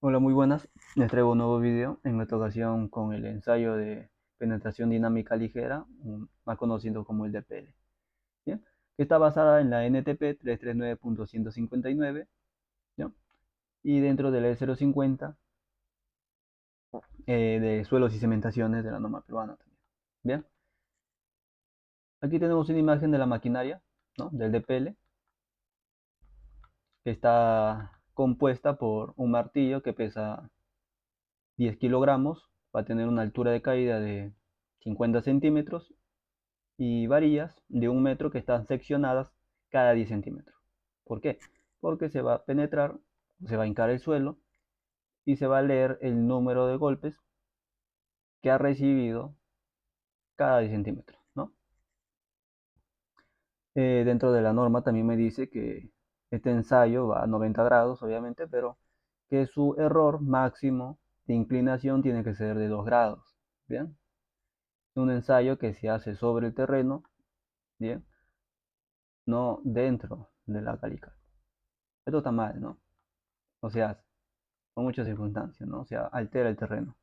Hola, muy buenas. Les traigo un nuevo video, en esta ocasión con el ensayo de penetración dinámica ligera, más conocido como el DPL. Bien, que está basada en la NTP 339.159, ¿ya? Y dentro del E050 de suelos y cementaciones de la norma peruana también. Bien, aquí tenemos una imagen de la maquinaria, ¿no? Del DPL, que está compuesta por un martillo que pesa 10 kilogramos, va a tener una altura de caída de 50 centímetros y varillas de 1 metro que están seccionadas cada 10 centímetros. ¿Por qué? Porque se va a penetrar, se va a hincar el suelo y se va a leer el número de golpes que ha recibido cada 10 centímetros, ¿no? Dentro de la norma también me dice que este ensayo va a 90 grados, obviamente, pero que su error máximo de inclinación tiene que ser de 2 grados, ¿bien? Es un ensayo que se hace sobre el terreno, ¿bien? No dentro de la calica. Esto está mal, ¿no? O sea, con muchas circunstancias, ¿no? O sea, altera el terreno.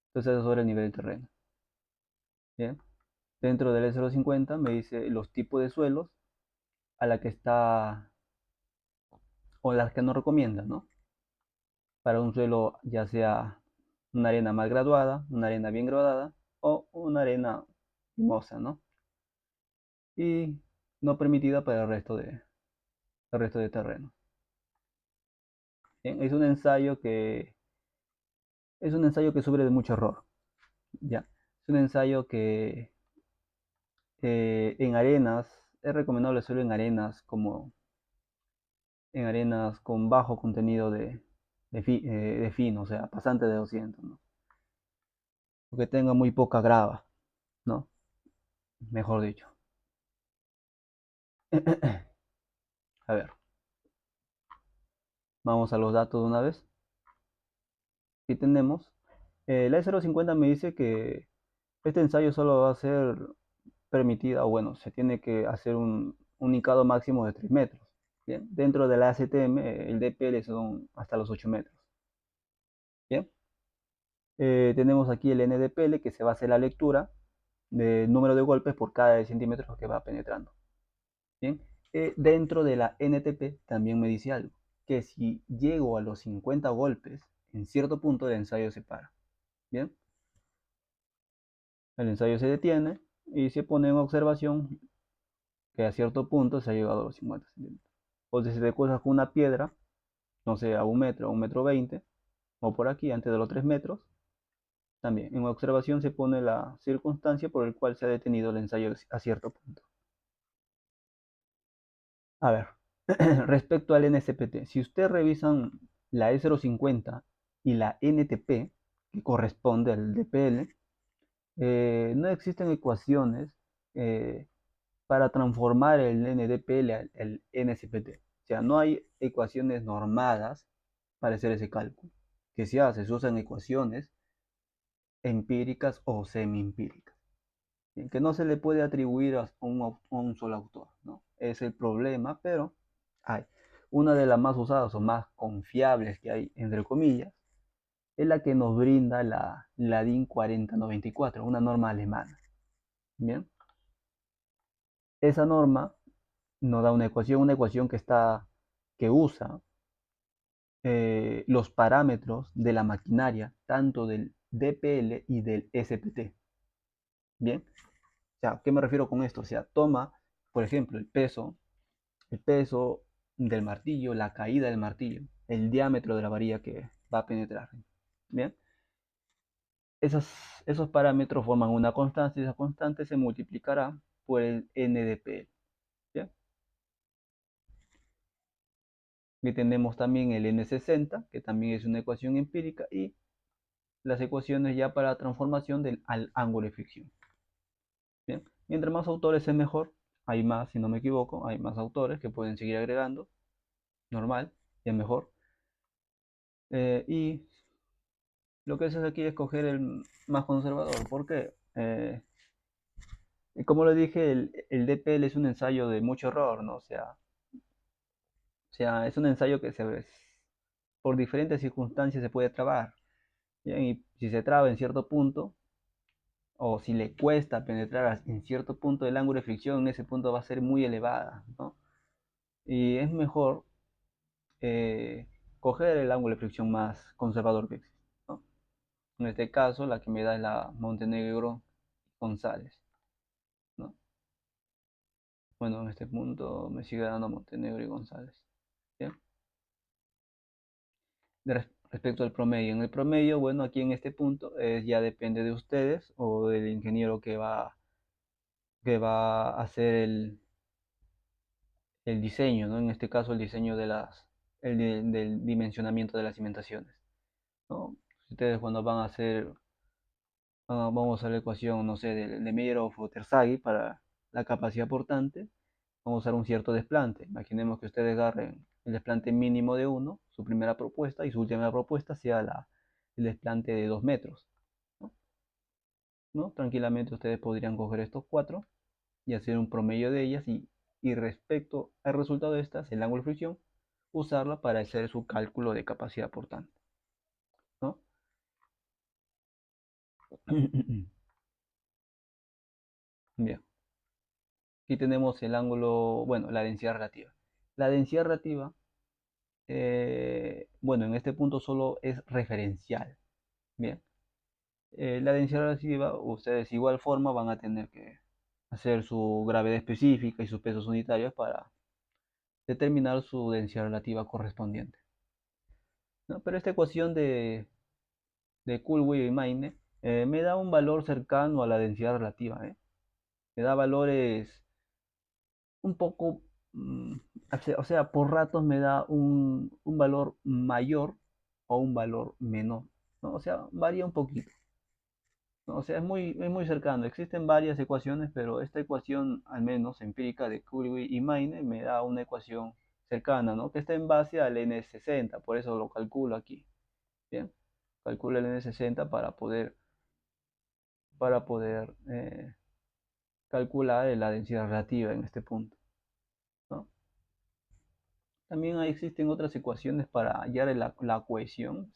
Entonces eso sobre el nivel del terreno. Bien. Dentro del S050 me dice los tipos de suelos a la que está o las que nos recomienda, ¿no? Para un suelo ya sea una arena mal graduada, una arena bien graduada o una arena mimosa, ¿no? Y no permitida para el resto de terreno. Bien, es un ensayo que sufre de mucho error, ¿ya? Es un ensayo que en arenas, es recomendable solo en arenas con bajo contenido de fino, o sea, pasante de 200, ¿no? O que tenga muy poca grava, ¿no? Mejor dicho. A ver, vamos a los datos de una vez. Aquí tenemos, la E050 me dice que este ensayo solo va a ser permitida, o bueno, se tiene que hacer un hincado máximo de 3 metros. Bien, dentro de la ACTM, el DPL son hasta los 8 metros. Bien, tenemos aquí el NDPL que se va a hacer la lectura del número de golpes por cada centímetro que va penetrando. Bien, dentro de la NTP también me dice algo, que si llego a los 50 golpes, en cierto punto el ensayo se para. Bien, el ensayo se detiene y se pone en observación que a cierto punto se ha llegado a los 50 centímetros. O si te cruzas con una piedra, no sé, a 1 metro, a 1,20 m, o por aquí, antes de los 3 metros, también en observación se pone la circunstancia por el cual se ha detenido el ensayo a cierto punto. A ver, respecto al NSPT, si ustedes revisan la E050 y la NTP, que corresponde al DPL, no existen ecuaciones eh, para transformar el NDPL al NSPT. O sea, no hay ecuaciones normadas para hacer ese cálculo. Que se usan ecuaciones empíricas o semi-empíricas, que no se le puede atribuir a un solo autor, ¿no? Es el problema, pero hay. Una de las más usadas o más confiables que hay, entre comillas, es la que nos brinda la DIN 4094, una norma alemana. Bien, esa norma nos da una ecuación que usa los parámetros de la maquinaria, tanto del DPL y del SPT. Bien, o sea, ¿a qué me refiero con esto? O sea, toma, por ejemplo, el peso del martillo, la caída del martillo, el diámetro de la varilla que va a penetrar. Bien, esos parámetros forman una constante y esa constante se multiplicará por el NDPL. Bien, y tenemos también el N60, que también es una ecuación empírica, y las ecuaciones ya para la transformación al ángulo de fricción. Bien, mientras más autores es mejor, hay más, si no me equivoco, hay más autores que pueden seguir agregando, normal, y es mejor. Y lo que haces aquí es coger el más conservador. ¿Por qué? Como le dije, el DPL es un ensayo de mucho error, ¿no? O sea, es un ensayo que por diferentes circunstancias se puede trabar. Bien, y si se traba en cierto punto, o si le cuesta penetrar en cierto punto, el ángulo de fricción en ese punto va a ser muy elevada, ¿no? Y es mejor eh, coger el ángulo de fricción más conservador que existe, ¿no? En este caso, la que me da es la Montenegro González, ¿no? Bueno, en este punto me sigue dando Montenegro y González. ¿Bien? Respecto al promedio, en el promedio, bueno, aquí en este punto ya depende de ustedes o del ingeniero que va a hacer el diseño, ¿no? En este caso, el diseño del dimensionamiento de las cimentaciones, ¿no? Ustedes cuando van a hacer, vamos a la ecuación, no sé, de Meyerhoff o Terzaghi para la capacidad portante, vamos a usar un cierto desplante. Imaginemos que ustedes agarren el desplante mínimo de uno, su primera propuesta, y su última propuesta sea el desplante de 2 metros, ¿no? ¿No? Tranquilamente ustedes podrían coger estos cuatro y hacer un promedio de ellas y respecto al resultado de estas, el ángulo de fricción, usarla para hacer su cálculo de capacidad portante, ¿no? Bien, aquí tenemos el ángulo, bueno, la densidad relativa. La densidad relativa, bueno, en este punto solo es referencial. Bien, la densidad relativa, ustedes de igual forma van a tener que hacer su gravedad específica y sus pesos unitarios para determinar su densidad relativa correspondiente, ¿no? Pero esta ecuación de Kullwey y Maine me da un valor cercano a la densidad relativa, ¿eh? Me da valores un poco, mm, o sea, por ratos me da un valor mayor o un valor menor, ¿no? O sea, varía un poquito, ¿no? O sea, es muy cercano. Existen varias ecuaciones, pero esta ecuación, al menos empírica de Kullwey y Maine, me da una ecuación cercana, ¿no? Que está en base al N60, por eso lo calculo aquí. Bien, calculo el N60 para poder calcular la densidad relativa en este punto, ¿no? También existen otras ecuaciones para hallar la cohesión,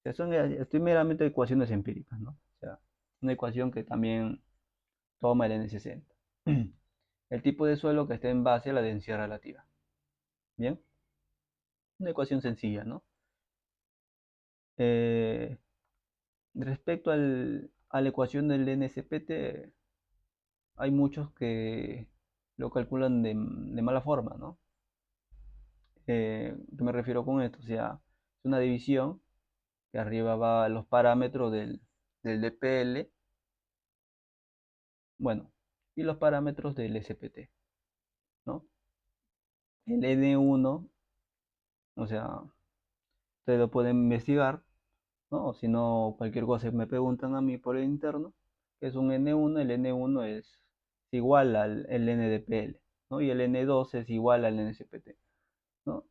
estoy meramente ecuaciones empíricas, ¿no? O sea, una ecuación que también toma el N60. El tipo de suelo que esté en base a la densidad relativa. Bien, una ecuación sencilla, ¿no? Eh, Respecto a la ecuación del NSPT, hay muchos que lo calculan de mala forma, ¿no? ¿Qué me refiero con esto? O sea, es una división que arriba va los parámetros del DPL, bueno, y los parámetros del SPT, ¿no? El N1, o sea, ustedes lo pueden investigar, ¿no? O si no, cualquier cosa me preguntan a mí por el interno, que es un N1, el N1 es igual al el NDPL, ¿no? Y el N2 es igual al NSPT, ¿no?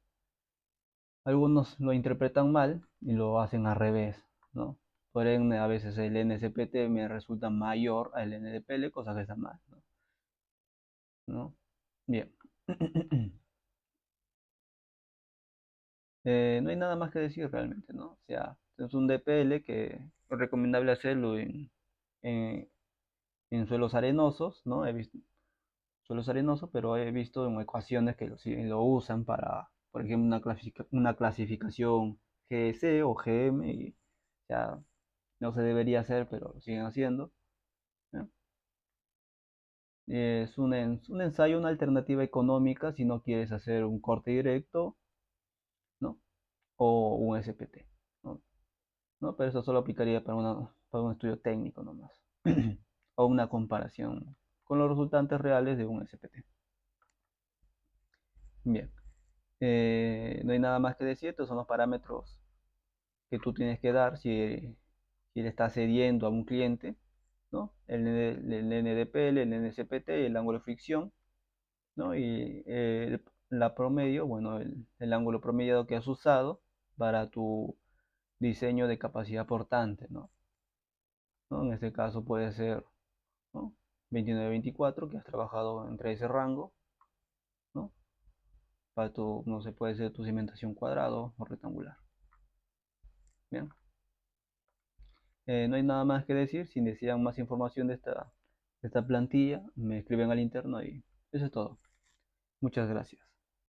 Algunos lo interpretan mal y lo hacen al revés, ¿no? Por ende, a veces el NSPT me resulta mayor al NDPL, cosa que está mal, ¿no? Bien. No hay nada más que decir realmente, ¿no? O sea, es un DPL que es recomendable hacerlo en, en suelos arenosos, ¿no? He visto suelos arenosos, pero he visto en ecuaciones que sí lo usan para, por ejemplo, una clasificación GC o GM, y ya no se debería hacer, pero lo siguen haciendo, ¿no? Es un ensayo, una alternativa económica si no quieres hacer un corte directo, ¿no? O un SPT, ¿no? ¿No? Pero eso solo aplicaría para un estudio técnico nomás, o una comparación con los resultantes reales de un SPT. Bien, no hay nada más que decir, estos son los parámetros que tú tienes que dar si le estás cediendo a un cliente, ¿no? El NDPL, el NSPT, el ángulo de fricción, ¿no? Y la promedio, bueno, el ángulo promediado que has usado para tu diseño de capacidad portante, ¿no? En este caso puede ser, ¿no? 29-24, que has trabajado entre ese rango, ¿no? para tu, no sé, puede ser tu cimentación cuadrado o rectangular. Bien. No hay nada más que decir. Si desean más información de esta plantilla, me escriben al interno y eso es todo. Muchas gracias.